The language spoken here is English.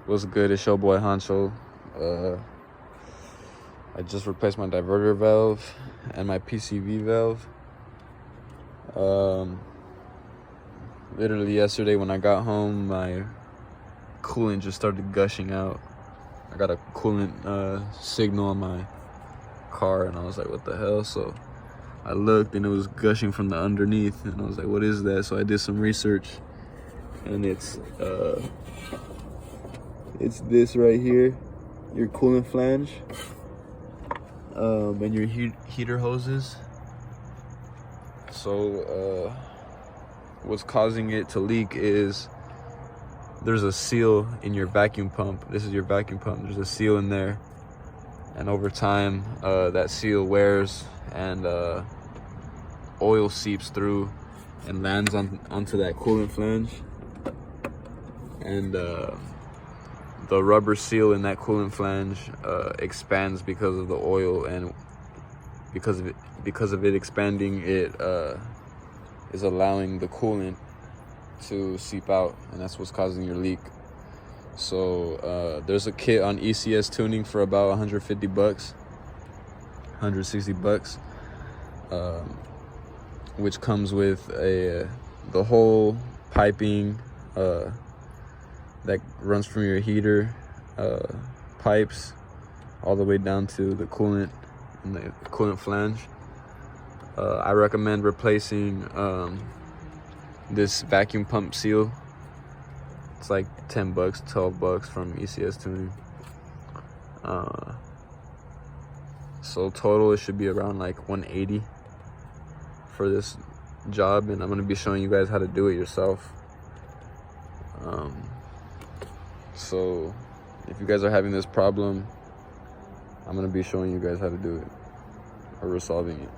What's good? It's your boy Hancho. I just replaced my diverter valve and my PCV valve. Literally yesterday when I got home, my coolant just started gushing out. I got a coolant signal on my car, and I was like, what the hell? So I looked, and it was gushing from the underneath, and I was like, what is that? So I did some research, and it's this right here, your coolant flange, and your heater hoses. So what's causing it to leak is there's a seal in your vacuum pump. This is your vacuum pump. There's a seal in there, and over time that seal wears, and oil seeps through and lands onto that coolant flange, and the rubber seal in that coolant flange expands because of the oil, and because of it expanding, it is allowing the coolant to seep out, and that's what's causing your leak. So there's a kit on ECS Tuning for about 150 bucks, 160 bucks, which comes with the whole piping that runs from your heater pipes all the way down to the coolant and the coolant flange. I recommend replacing this vacuum pump seal. It's like 10 bucks, 12 bucks from ECS Tuning. So total it should be around like 180 for this job, and I'm gonna be showing you guys how to do it yourself. So if you guys are having this problem, I'm gonna be showing you guys how to do it, or resolving it.